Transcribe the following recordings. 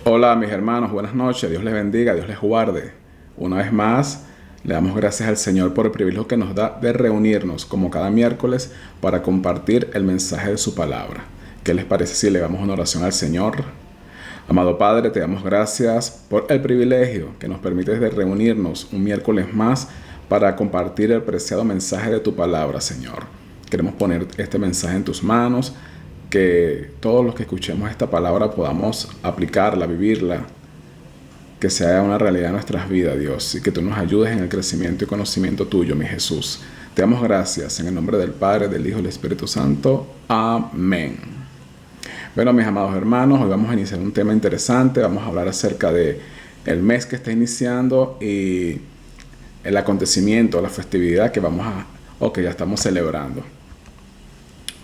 Hola mis hermanos, buenas noches, Dios les bendiga, Dios les guarde. Una vez más, le damos gracias al Señor por el privilegio que nos da de reunirnos como cada miércoles para compartir el mensaje de su palabra. ¿Qué les parece si le damos una oración al Señor? Amado Padre, te damos gracias por el privilegio que nos permites de reunirnos un miércoles más para compartir el preciado mensaje de tu palabra, Señor. Queremos poner este mensaje en tus manos, que todos los que escuchemos esta palabra podamos aplicarla, vivirla, que sea una realidad en nuestras vidas, Dios, y que tú nos ayudes en el crecimiento y conocimiento tuyo, mi Jesús. Te damos gracias en el nombre del Padre, del Hijo y del Espíritu Santo. Amén. Bueno, mis amados hermanos, hoy vamos a iniciar un tema interesante. Vamos a hablar acerca de el mes que está iniciando y el acontecimiento, la festividad que ya estamos celebrando.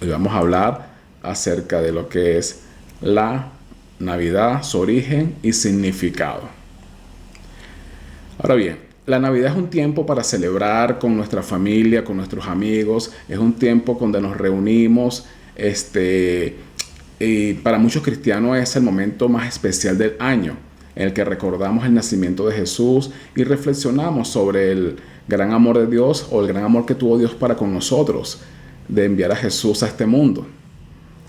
Hoy vamos a hablar acerca de lo que es la Navidad, su origen y significado. Ahora bien, la Navidad es un tiempo para celebrar con nuestra familia, con nuestros amigos. Es un tiempo donde nos reunimos. Y para muchos cristianos es el momento más especial del año, en el que recordamos el nacimiento de Jesús y reflexionamos sobre el gran amor de Dios, o el gran amor que tuvo Dios para con nosotros, de enviar a Jesús a este mundo.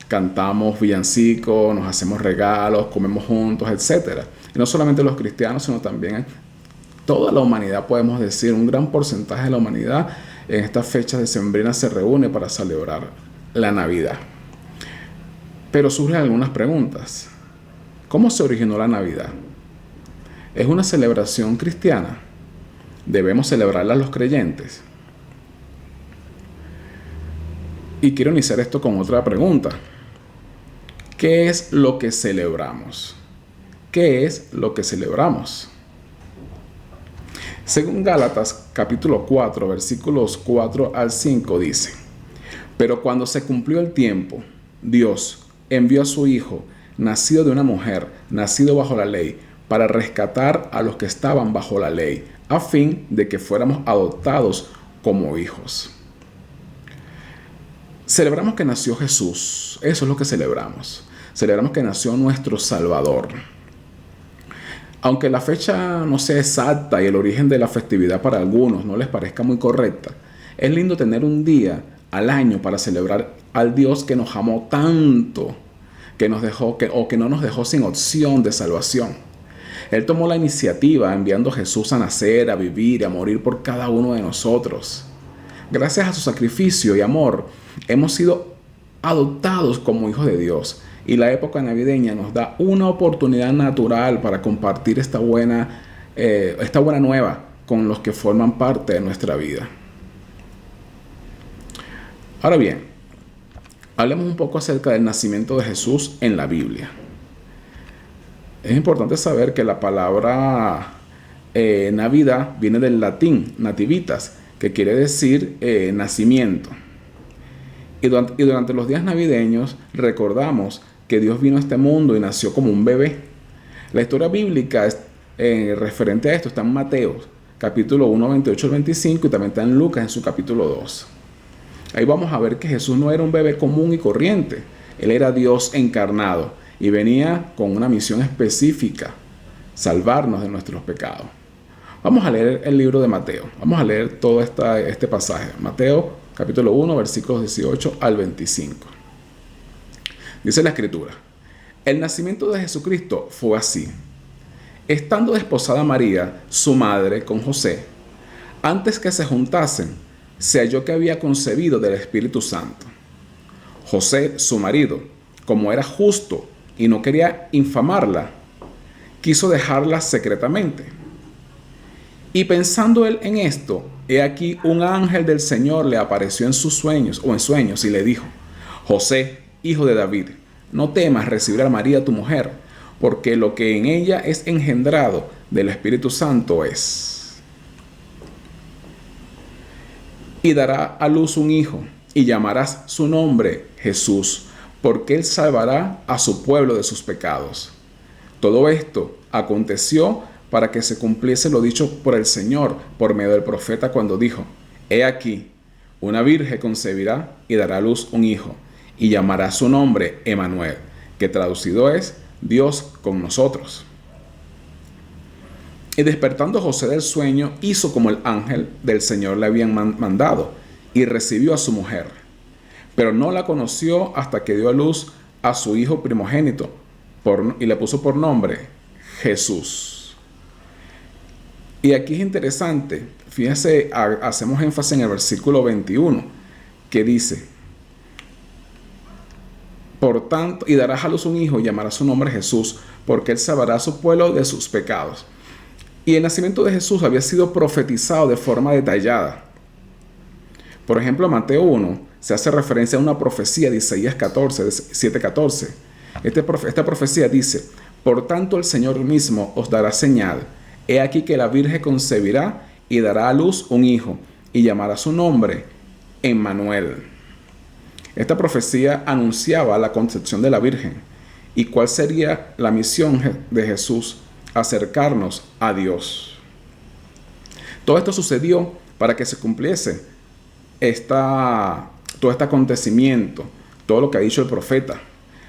Cantamos villancicos, nos hacemos regalos, comemos juntos, etc. Y no solamente los cristianos, sino también toda la humanidad, podemos decir, un gran porcentaje de la humanidad en estas fechas decembrinas se reúne para celebrar la Navidad. Pero surgen algunas preguntas. ¿Cómo se originó la Navidad? ¿Es una celebración cristiana? ¿Debemos celebrarla los creyentes? Y quiero iniciar esto con otra pregunta. ¿Qué es lo que celebramos? ¿Qué es lo que celebramos? Según Gálatas capítulo 4, versículos 4 al 5 dice: Pero cuando se cumplió el tiempo, Dios envió a su Hijo, nacido de una mujer, nacido bajo la ley, para rescatar a los que estaban bajo la ley, a fin de que fuéramos adoptados como hijos. Celebramos que nació Jesús. Eso es lo que celebramos. Celebramos que nació nuestro Salvador. Aunque la fecha no sea exacta y el origen de la festividad para algunos no les parezca muy correcta, es lindo tener un día al año para celebrar al Dios que nos amó tanto, que no nos dejó sin opción de salvación. Él tomó la iniciativa enviando a Jesús a nacer, a vivir y a morir por cada uno de nosotros. Gracias a su sacrificio y amor, hemos sido adoptados como hijos de Dios, y la época navideña nos da una oportunidad natural para compartir esta buena nueva con los que forman parte de nuestra vida. Ahora bien, hablemos un poco acerca del nacimiento de Jesús en la Biblia. Es importante saber que la palabra Navidad viene del latín nativitas, que quiere decir nacimiento. Y durante los días navideños recordamos que Dios vino a este mundo y nació como un bebé. La historia bíblica referente a esto está en Mateo, capítulo 1, 28 al 25, y también está en Lucas en su capítulo 2. Ahí vamos a ver que Jesús no era un bebé común y corriente. Él era Dios encarnado y venía con una misión específica: salvarnos de nuestros pecados. Vamos a leer el libro de Mateo. Vamos a leer todo este pasaje. Mateo, capítulo 1, versículos 18 al 25. Dice la Escritura: El nacimiento de Jesucristo fue así. Estando desposada María, su madre, con José, antes que se juntasen, se halló que había concebido del Espíritu Santo. José, su marido, como era justo y no quería infamarla, quiso dejarla secretamente. Y pensando él en esto, he aquí un ángel del Señor le apareció en sueños, y le dijo: José, hijo de David, no temas recibir a María tu mujer, porque lo que en ella es engendrado del Espíritu Santo es. Y dará a luz un hijo, y llamarás su nombre Jesús, porque él salvará a su pueblo de sus pecados. Todo esto aconteció para que se cumpliese lo dicho por el Señor por medio del profeta, cuando dijo: He aquí, una virgen concebirá y dará a luz un hijo, y llamará su nombre Emmanuel, que traducido es Dios con nosotros. Y despertando José del sueño, hizo como el ángel del Señor le habían mandado, y recibió a su mujer. Pero no la conoció hasta que dio a luz a su hijo primogénito, y le puso por nombre Jesús. Y aquí es interesante, fíjense, hacemos énfasis en el versículo 21, que dice: por tanto, y darás a luz un hijo y llamará su nombre Jesús, porque él salvará a su pueblo de sus pecados. Y el nacimiento de Jesús había sido profetizado de forma detallada. Por ejemplo, en Mateo 1 se hace referencia a una profecía de Isaías 14, 7:14. Esta profecía dice: por tanto el Señor mismo os dará señal. He aquí que la Virgen concebirá y dará a luz un hijo, y llamará su nombre Emmanuel. Esta profecía anunciaba la concepción de la Virgen. ¿Y cuál sería la misión de Jesús? Acercarnos a Dios. Todo esto sucedió para que se cumpliese todo este acontecimiento, todo lo que ha dicho el profeta.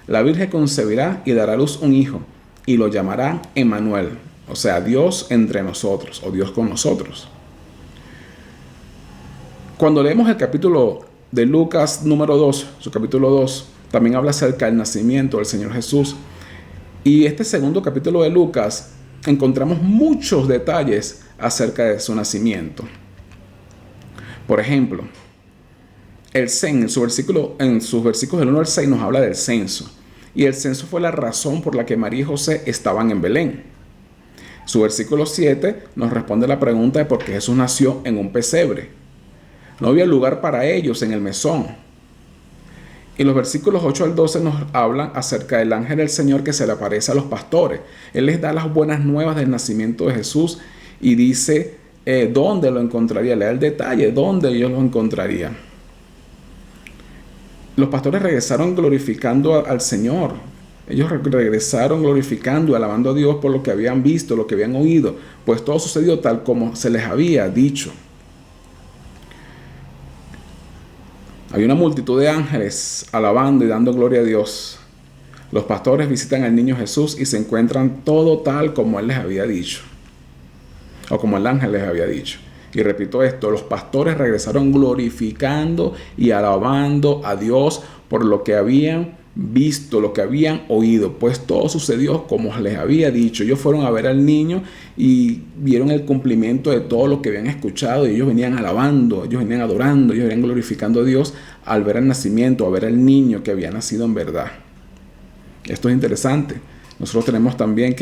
La Virgen concebirá y dará a luz un hijo, y lo llamará Emmanuel, o sea, Dios entre nosotros, o Dios con nosotros. Cuando leemos el capítulo de Lucas número 2, su capítulo 2, también habla acerca del nacimiento del Señor Jesús. Y este segundo capítulo de Lucas encontramos muchos detalles acerca de su nacimiento. Por ejemplo, en sus versículos del 1 al 6 nos habla del censo. Y el censo fue la razón por la que María y José estaban en Belén. Su versículo 7 nos responde la pregunta de por qué Jesús nació en un pesebre. No había lugar para ellos en el mesón. Y los versículos 8 al 12 nos hablan acerca del ángel del Señor que se le aparece a los pastores. Él les da las buenas nuevas del nacimiento de Jesús y dice dónde lo encontraría. Le da el detalle, dónde ellos lo encontrarían. Los pastores regresaron glorificando al Señor. Ellos regresaron glorificando y alabando a Dios por lo que habían visto, lo que habían oído, pues todo sucedió tal como se les había dicho. Hay una multitud de ángeles alabando y dando gloria a Dios. Los pastores visitan al niño Jesús y se encuentran todo tal como Él les había dicho, o como el ángel les había dicho. Y repito esto, los pastores regresaron glorificando y alabando a Dios por lo que habían visto, lo que habían oído, pues todo sucedió como les había dicho. Ellos fueron a ver al niño y vieron el cumplimiento de todo lo que habían escuchado, y ellos venían alabando, ellos venían adorando, ellos venían glorificando a Dios al ver el nacimiento, a ver al niño que había nacido en verdad. Esto es interesante. Nosotros tenemos también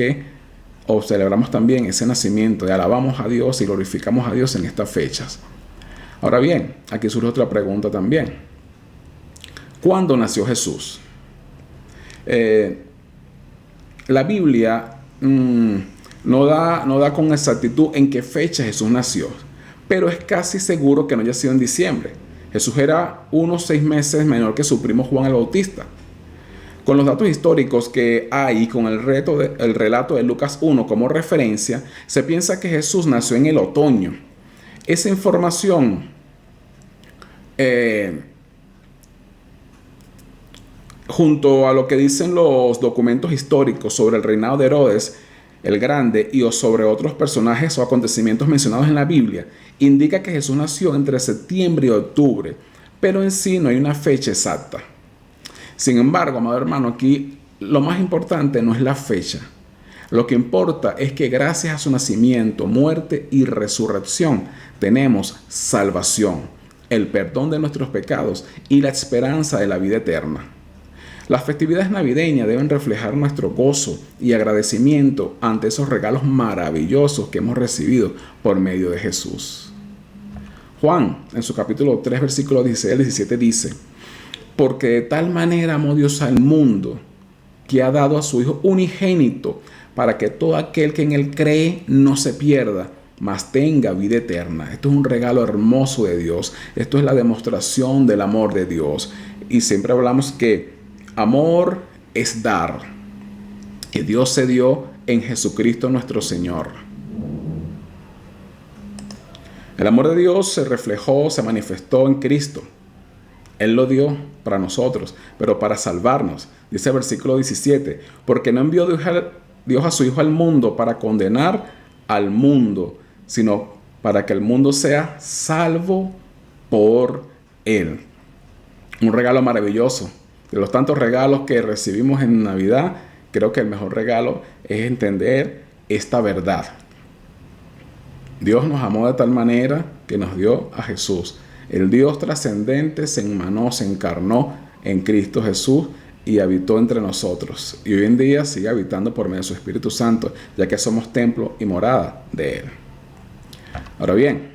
celebramos también ese nacimiento, y alabamos a Dios y glorificamos a Dios en estas fechas. Ahora bien, aquí surge otra pregunta también. ¿Cuándo nació Jesús? La Biblia no da con exactitud en qué fecha Jesús nació, pero es casi seguro que no haya sido en diciembre. Jesús era unos 6 meses menor que su primo Juan el Bautista. Con los datos históricos que hay, con el relato de Lucas 1 como referencia, se piensa que Jesús nació en el otoño. Esa información junto a lo que dicen los documentos históricos sobre el reinado de Herodes el Grande y sobre otros personajes o acontecimientos mencionados en la Biblia, indica que Jesús nació entre septiembre y octubre, pero en sí no hay una fecha exacta. Sin embargo, amado hermano, aquí lo más importante no es la fecha. Lo que importa es que gracias a su nacimiento, muerte y resurrección tenemos salvación, el perdón de nuestros pecados y la esperanza de la vida eterna. Las festividades navideñas deben reflejar nuestro gozo y agradecimiento ante esos regalos maravillosos que hemos recibido por medio de Jesús. Juan, en su capítulo 3, versículos 16 al 17, dice: porque de tal manera amó Dios al mundo, que ha dado a su Hijo unigénito, para que todo aquel que en Él cree no se pierda, mas tenga vida eterna. Esto es un regalo hermoso de Dios. Esto es la demostración del amor de Dios. Y siempre hablamos que amor es dar. Y Dios se dio en Jesucristo nuestro Señor. El amor de Dios se reflejó, se manifestó en Cristo. Él lo dio para nosotros, pero para salvarnos. Dice el versículo 17, porque no envió Dios a su Hijo al mundo para condenar al mundo, sino para que el mundo sea salvo por él. Un regalo maravilloso. De los tantos regalos que recibimos en Navidad, creo que el mejor regalo es entender esta verdad. Dios nos amó de tal manera que nos dio a Jesús. El Dios trascendente se enmanó, se encarnó en Cristo Jesús y habitó entre nosotros. Y hoy en día sigue habitando por medio de su Espíritu Santo, ya que somos templo y morada de Él. Ahora bien,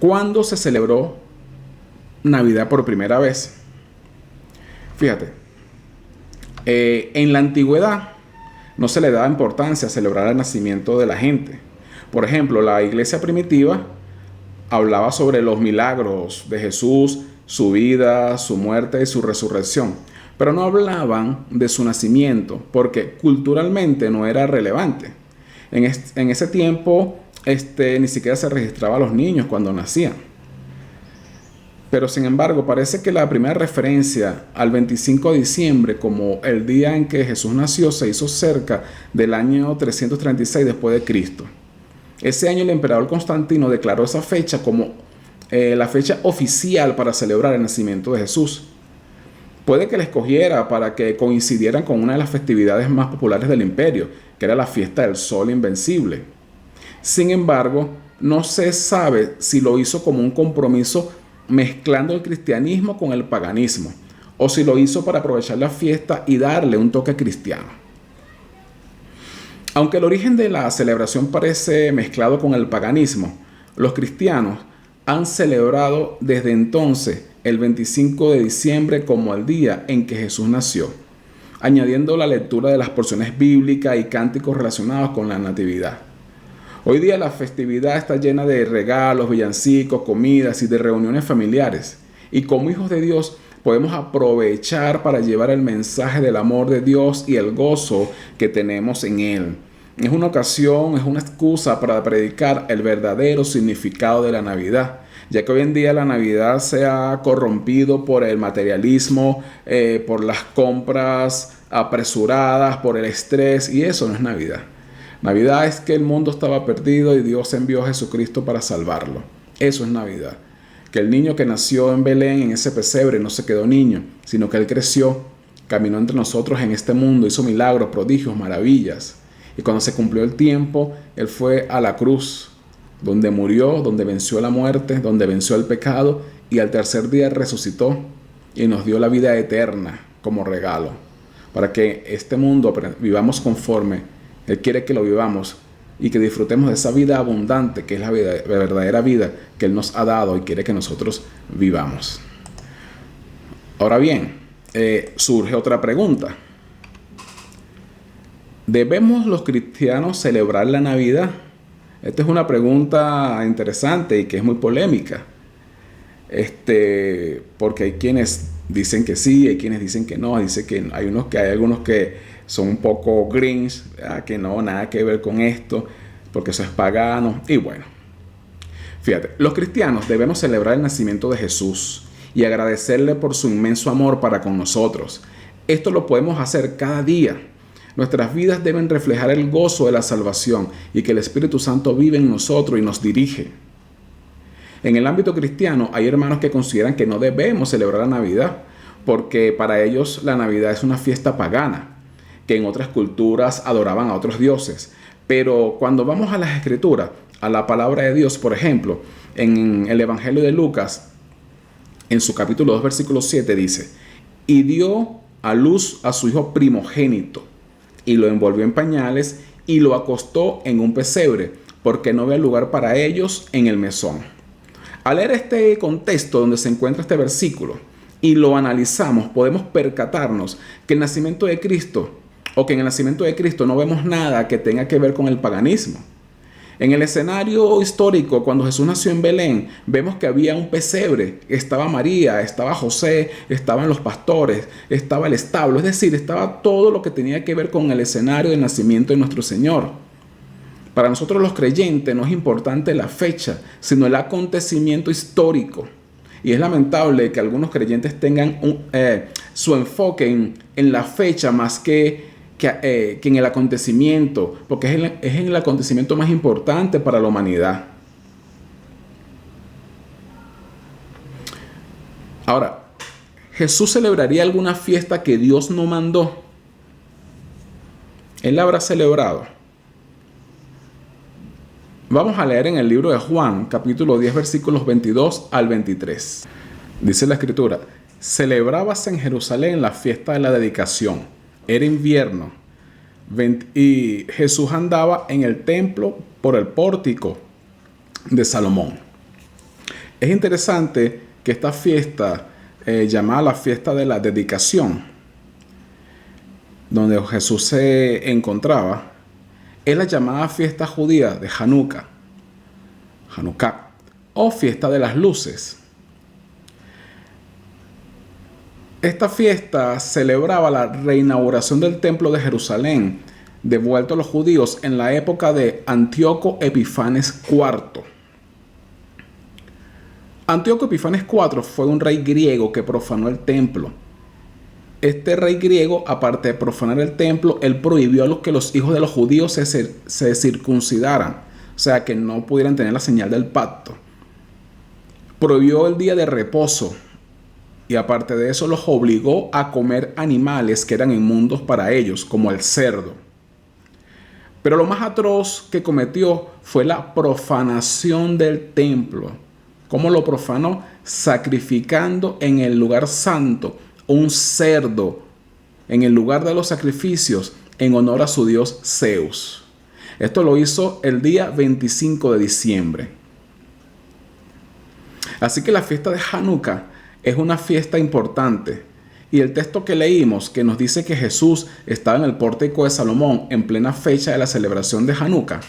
¿cuándo se celebró Navidad por primera vez? Fíjate, en la antigüedad no se le daba importancia a celebrar el nacimiento de la gente. Por ejemplo, la iglesia primitiva hablaba sobre los milagros de Jesús, su vida, su muerte y su resurrección, pero no hablaban de su nacimiento porque culturalmente no era relevante. En ese tiempo ni siquiera se registraba a los niños cuando nacían. Pero sin embargo, parece que la primera referencia al 25 de diciembre como el día en que Jesús nació se hizo cerca del año 336 después de Cristo. Ese año el emperador Constantino declaró esa fecha como la fecha oficial para celebrar el nacimiento de Jesús. Puede que la escogiera para que coincidieran con una de las festividades más populares del imperio, que era la fiesta del Sol Invencible. Sin embargo, no se sabe si lo hizo como un compromiso mezclando el cristianismo con el paganismo, o si lo hizo para aprovechar la fiesta y darle un toque cristiano. Aunque el origen de la celebración parece mezclado con el paganismo, los cristianos han celebrado desde entonces el 25 de diciembre como el día en que Jesús nació, añadiendo la lectura de las porciones bíblicas y cánticos relacionados con la natividad. Hoy día la festividad está llena de regalos, villancicos, comidas y de reuniones familiares. Y como hijos de Dios podemos aprovechar para llevar el mensaje del amor de Dios y el gozo que tenemos en Él. Es una ocasión, es una excusa para predicar el verdadero significado de la Navidad, ya que hoy en día la Navidad se ha corrompido por el materialismo, por las compras apresuradas, por el estrés, y eso no es Navidad. Navidad es que el mundo estaba perdido y Dios envió a Jesucristo para salvarlo. Eso es Navidad. Que el niño que nació en Belén, en ese pesebre, no se quedó niño, sino que Él creció, caminó entre nosotros en este mundo, hizo milagros, prodigios, maravillas. Y cuando se cumplió el tiempo, Él fue a la cruz, donde murió, donde venció la muerte, donde venció el pecado, y al tercer día resucitó y nos dio la vida eterna como regalo, para que este mundo vivamos conforme Él quiere que lo vivamos y que disfrutemos de esa vida abundante que es la verdadera vida que Él nos ha dado y quiere que nosotros vivamos. Ahora bien, surge otra pregunta. ¿Debemos los cristianos celebrar la Navidad? Esta es una pregunta interesante y que es muy polémica. Porque hay quienes dicen que sí, hay quienes dicen que no. Dice que hay algunos que son un poco grinch, que no, nada que ver con esto, porque eso es pagano. Y bueno, fíjate, los cristianos debemos celebrar el nacimiento de Jesús y agradecerle por su inmenso amor para con nosotros. Esto lo podemos hacer cada día. Nuestras vidas deben reflejar el gozo de la salvación y que el Espíritu Santo vive en nosotros y nos dirige. En el ámbito cristiano hay hermanos que consideran que no debemos celebrar la Navidad porque para ellos la Navidad es una fiesta pagana, que en otras culturas adoraban a otros dioses. Pero cuando vamos a las Escrituras, a la palabra de Dios, por ejemplo, en el Evangelio de Lucas, en su capítulo 2, versículo 7, dice: y dio a luz a su hijo primogénito, y lo envolvió en pañales, y lo acostó en un pesebre, porque no había lugar para ellos en el mesón. Al leer este contexto donde se encuentra este versículo, y lo analizamos, podemos percatarnos que el nacimiento de Cristo, o que en el nacimiento de Cristo no vemos nada que tenga que ver con el paganismo. En el escenario histórico, cuando Jesús nació en Belén, vemos que había un pesebre, estaba María, estaba José, estaban los pastores, estaba el establo, es decir, estaba todo lo que tenía que ver con el escenario del nacimiento de nuestro Señor. Para nosotros los creyentes no es importante la fecha, sino el acontecimiento histórico. Y es lamentable que algunos creyentes tengan su enfoque en la fecha más que en el acontecimiento, porque es en el acontecimiento más importante para la humanidad. Ahora, ¿Jesús celebraría alguna fiesta que Dios no mandó? Él la habrá celebrado. Vamos a leer en el libro de Juan, capítulo 10, versículos 22 al 23. Dice la Escritura: celebrábase en Jerusalén la fiesta de la dedicación. Era invierno y Jesús andaba en el templo por el pórtico de Salomón. Es interesante que esta fiesta, llamada la fiesta de la dedicación, donde Jesús se encontraba, es la llamada fiesta judía de Hanukkah o fiesta de las luces. Esta fiesta celebraba la reinauguración del templo de Jerusalén, devuelto a los judíos en la época de Antíoco Epifanes IV. Antíoco Epifanes IV fue un rey griego que profanó el templo. Este rey griego, aparte de profanar el templo, él prohibió a que los hijos de los judíos se circuncidaran, o sea, que no pudieran tener la señal del pacto. Prohibió el día de reposo y aparte de eso los obligó a comer animales que eran inmundos para ellos, como el cerdo. Pero lo más atroz que cometió fue la profanación del templo. ¿Cómo lo profanó? Sacrificando en el lugar santo un cerdo en el lugar de los sacrificios en honor a su dios Zeus. Esto lo hizo el día 25 de diciembre. Así que la fiesta de Hanukkah es una fiesta importante. Y el texto que leímos, que nos dice que Jesús estaba en el pórtico de Salomón en plena fecha de la celebración de Hanukkah,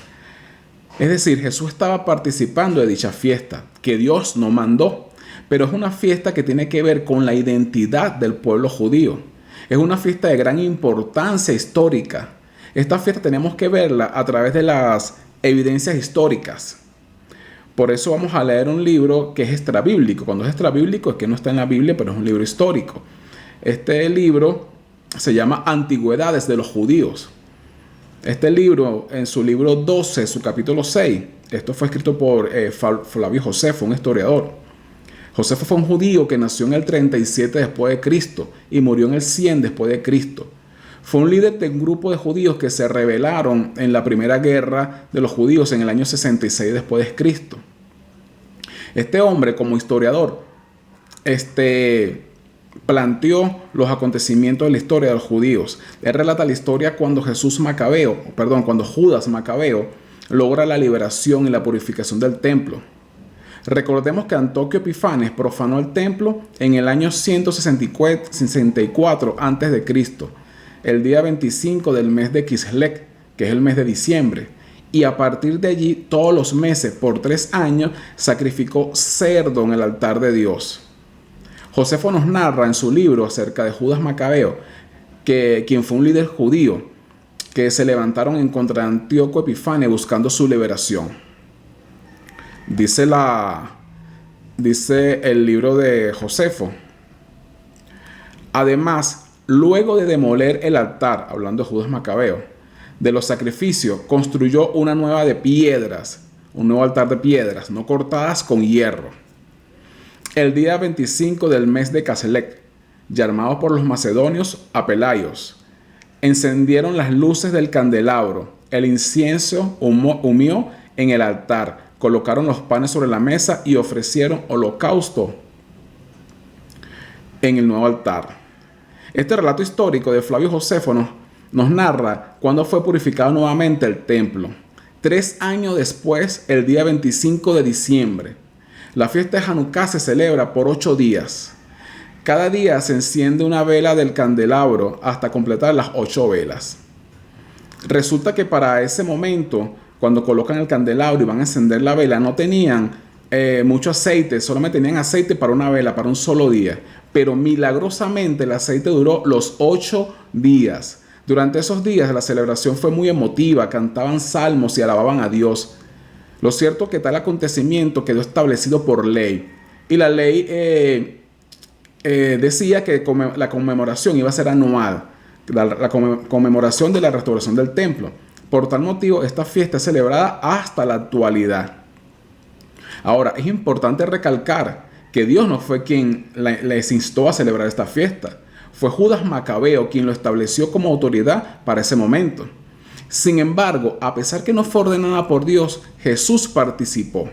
es decir, Jesús estaba participando de dicha fiesta, que Dios no mandó. Pero es una fiesta que tiene que ver con la identidad del pueblo judío. Es una fiesta de gran importancia histórica. Esta fiesta tenemos que verla a través de las evidencias históricas. Por eso vamos a leer un libro que es extrabíblico. Cuando es extrabíblico es que no está en la Biblia, pero es un libro histórico. Este libro se llama Antigüedades de los Judíos. Este libro, en su libro 12, su capítulo 6, esto fue escrito por Flavio Josefo, un historiador. Josefo fue un judío que nació en el 37 después de Cristo y murió en el 100 después de Cristo. Fue un líder de un grupo de judíos que se rebelaron en la primera guerra de los judíos en el año 66 después de Cristo. Este hombre, como historiador, planteó los acontecimientos de la historia de los judíos. Él relata la historia cuando Judas Macabeo logra la liberación y la purificación del templo. Recordemos que Antíoco Epifanes profanó el templo en el año 164 a.C., el día 25 del mes de Kislev, que es el mes de diciembre. Y a partir de allí, todos los meses, por 3 años, sacrificó cerdo en el altar de Dios. Josefo nos narra en su libro acerca de Judas Macabeo, quien fue un líder judío, que se levantaron en contra de Antíoco Epifanes buscando su liberación. Dice el libro de Josefo: además, luego de demoler el altar, hablando de Judas Macabeo, de los sacrificios, construyó una nueva de piedras, un nuevo altar de piedras, no cortadas, con hierro. El día 25 del mes de Kislev, llamados por los macedonios Apelayos, encendieron las luces del candelabro, el incienso humeó en el altar, colocaron los panes sobre la mesa y ofrecieron holocausto en el nuevo altar. Este relato histórico de Flavio Josefo nos narra cuándo fue purificado nuevamente el templo. 3 años después, el día 25 de diciembre. La fiesta de Hanukkah se celebra por 8 días. Cada día se enciende una vela del candelabro hasta completar las 8 velas. Resulta que para ese momento, cuando colocan el candelabro y van a encender la vela, no tenían mucho aceite, solamente tenían aceite para una vela, para un solo día. Pero milagrosamente el aceite duró los 8 días. Durante esos días la celebración fue muy emotiva, cantaban salmos y alababan a Dios. Lo cierto es que tal acontecimiento quedó establecido por ley. Y la ley decía que la conmemoración iba a ser anual, la conmemoración de la restauración del templo. Por tal motivo, esta fiesta es celebrada hasta la actualidad. Ahora, es importante recalcar que Dios no fue quien les instó a celebrar esta fiesta. Fue Judas Macabeo quien lo estableció como autoridad para ese momento. Sin embargo, a pesar que no fue ordenada por Dios, Jesús participó.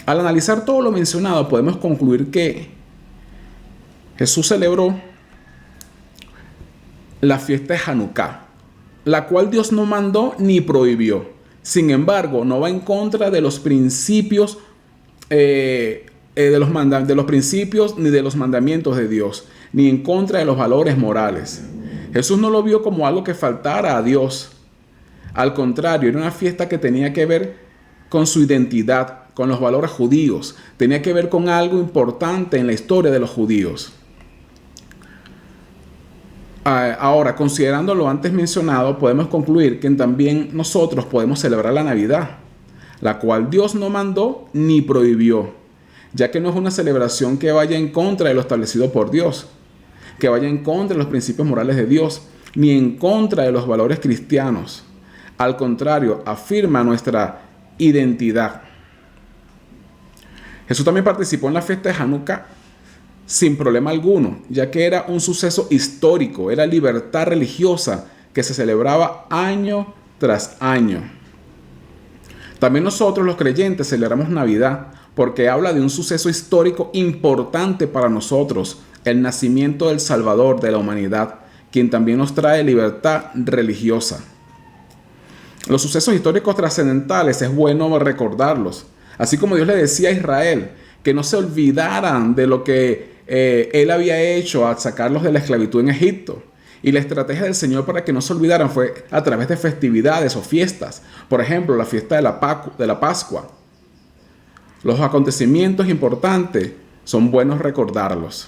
Al analizar todo lo mencionado, podemos concluir que Jesús celebró la fiesta de Hanukkah, la cual Dios no mandó ni prohibió. Sin embargo, no va en contra de los principios de los principios ni de los mandamientos de Dios, ni en contra de los valores morales. Jesús no lo vio como algo que faltara a Dios. Al contrario, era una fiesta que tenía que ver con su identidad, con los valores judíos. Tenía que ver con algo importante en la historia de los judíos. Ahora, considerando lo antes mencionado, podemos concluir que también nosotros podemos celebrar la Navidad, la cual Dios no mandó ni prohibió, ya que no es una celebración que vaya en contra de lo establecido por Dios, que vaya en contra de los principios morales de Dios, ni en contra de los valores cristianos. Al contrario, afirma nuestra identidad. Jesús también participó en la fiesta de Hanukkah sin problema alguno, ya que era un suceso histórico, era libertad religiosa que se celebraba año tras año. También nosotros los creyentes celebramos Navidad porque habla de un suceso histórico importante para nosotros, el nacimiento del Salvador de la humanidad, quien también nos trae libertad religiosa. Los sucesos históricos trascendentales es bueno recordarlos, así como Dios le decía a Israel que no se olvidaran de lo que Él había hecho al sacarlos de la esclavitud en Egipto. Y la estrategia del Señor para que no se olvidaran fue a través de festividades o fiestas. Por ejemplo, la fiesta de la Pascua. Los acontecimientos importantes son buenos recordarlos.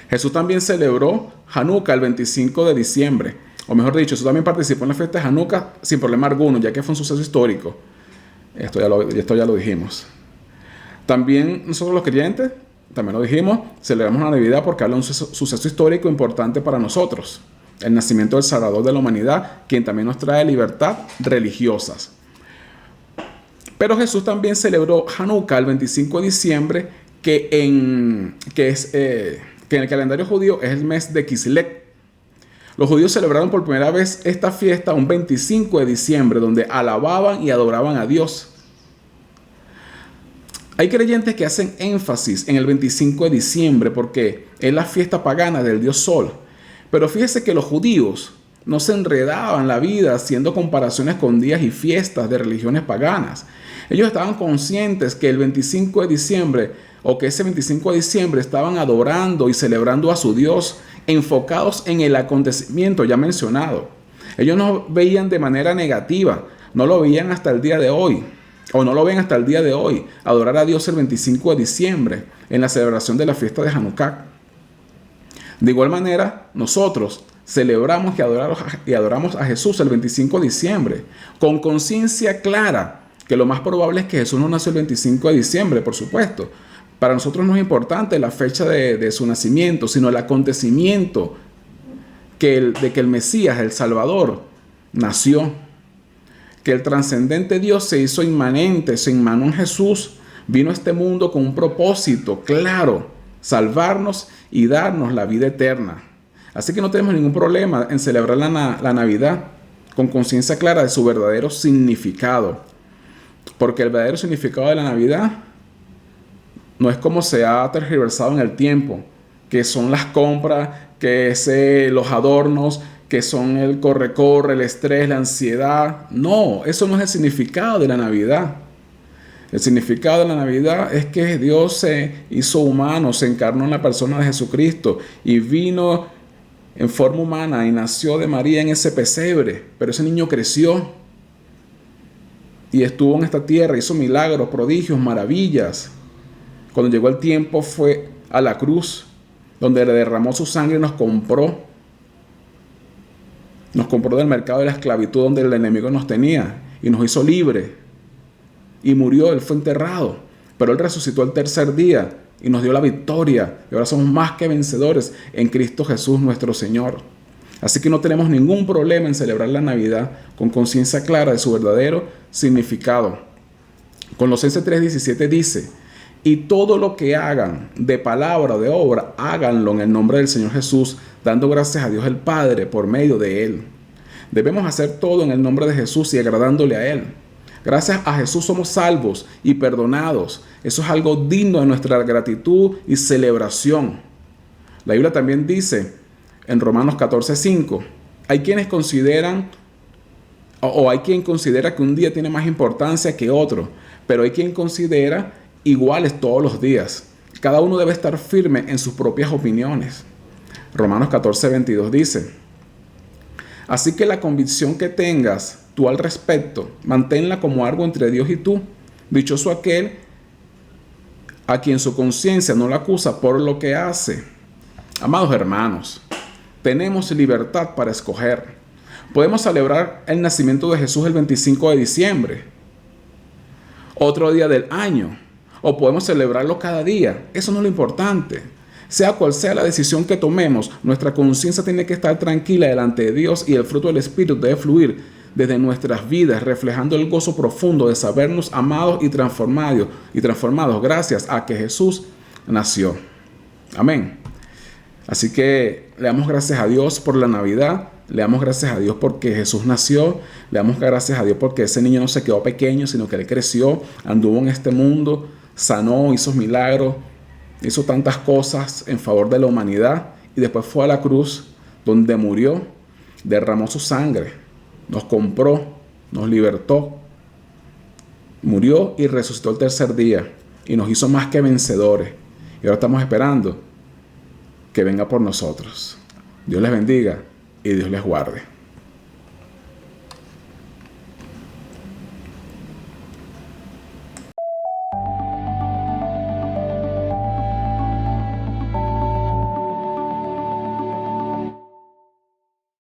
Jesús también celebró Hanukkah el 25 de diciembre. O mejor dicho, Jesús también participó en la fiesta de Hanukkah sin problema alguno, ya que fue un suceso histórico. Esto ya lo dijimos. También nosotros los creyentes, también lo dijimos, celebramos la Navidad porque habla de un suceso histórico importante para nosotros. El nacimiento del Salvador de la humanidad, quien también nos trae libertad religiosas. Pero Jesús también celebró Hanukkah el 25 de diciembre, que en el calendario judío es el mes de Kislev. Los judíos celebraron por primera vez esta fiesta un 25 de diciembre, donde alababan y adoraban a Dios. Hay creyentes que hacen énfasis en el 25 de diciembre porque es la fiesta pagana del dios Sol. Pero fíjese que los judíos no se enredaban la vida haciendo comparaciones con días y fiestas de religiones paganas. Ellos estaban conscientes que el 25 de diciembre o que ese 25 de diciembre estaban adorando y celebrando a su Dios, enfocados en el acontecimiento ya mencionado. Ellos no veían de manera negativa, no lo veían hasta el día de hoy. O no lo ven hasta el día de hoy, adorar a Dios el 25 de diciembre en la celebración de la fiesta de Hanukkah. De igual manera, nosotros celebramos y adoramos a Jesús el 25 de diciembre, con conciencia clara que lo más probable es que Jesús no nació el 25 de diciembre, por supuesto. Para nosotros no es importante la fecha de su nacimiento, sino el acontecimiento de que el Mesías, el Salvador, nació. Que el trascendente Dios se hizo inmanente, se inmanó en Jesús, vino a este mundo con un propósito claro, salvarnos y darnos la vida eterna. Así que no tenemos ningún problema en celebrar la Navidad con conciencia clara de su verdadero significado. Porque el verdadero significado de la Navidad no es como se ha tergiversado en el tiempo, que son las compras, que es los adornos, que son el corre-corre, el estrés, la ansiedad. No, eso no es el significado de la Navidad. El significado de la Navidad es que Dios se hizo humano, se encarnó en la persona de Jesucristo y vino en forma humana y nació de María en ese pesebre. Pero ese niño creció y estuvo en esta tierra, hizo milagros, prodigios, maravillas. Cuando llegó el tiempo fue a la cruz, donde le derramó su sangre y nos compró. Nos compró del mercado de la esclavitud donde el enemigo nos tenía y nos hizo libres. Y murió, Él fue enterrado. pero Él resucitó el tercer día y nos dio la victoria. Y ahora somos más que vencedores en Cristo Jesús nuestro Señor. Así que no tenemos ningún problema en celebrar la Navidad con conciencia clara de su verdadero significado. Colosenses 3:17 dice: y todo lo que hagan, de palabra o de obra, háganlo en el nombre del Señor Jesús, dando gracias a Dios el Padre por medio de Él. Debemos hacer todo en el nombre de Jesús y agradándole a Él. Gracias a Jesús somos salvos y perdonados. Eso es algo digno de nuestra gratitud y celebración. La Biblia también dice en Romanos 14:5, hay quienes consideran o hay quien considera que un día tiene más importancia que otro, pero hay quien considera iguales todos los días. Cada uno debe estar firme en sus propias opiniones. Romanos 14:22 dice: así que la convicción que tengas tú al respecto, manténla como algo entre Dios y tú. Dichoso aquel a quien su conciencia no la acusa por lo que hace. Amados hermanos, tenemos libertad para escoger. Podemos celebrar el nacimiento de Jesús el 25 de diciembre, otro día del año, o podemos celebrarlo cada día. Eso no es lo importante. Sea cual sea la decisión que tomemos, nuestra conciencia tiene que estar tranquila delante de Dios y el fruto del Espíritu debe fluir desde nuestras vidas, reflejando el gozo profundo de sabernos amados y transformados gracias a que Jesús nació. Amén. Así que le damos gracias a Dios por la Navidad, le damos gracias a Dios porque Jesús nació, le damos gracias a Dios porque ese niño no se quedó pequeño, sino que él creció, anduvo en este mundo, sanó, hizo milagros, hizo tantas cosas en favor de la humanidad y después fue a la cruz donde murió, derramó su sangre, nos compró, nos libertó, murió y resucitó el tercer día y nos hizo más que vencedores. Y ahora estamos esperando que venga por nosotros. Dios les bendiga y Dios les guarde.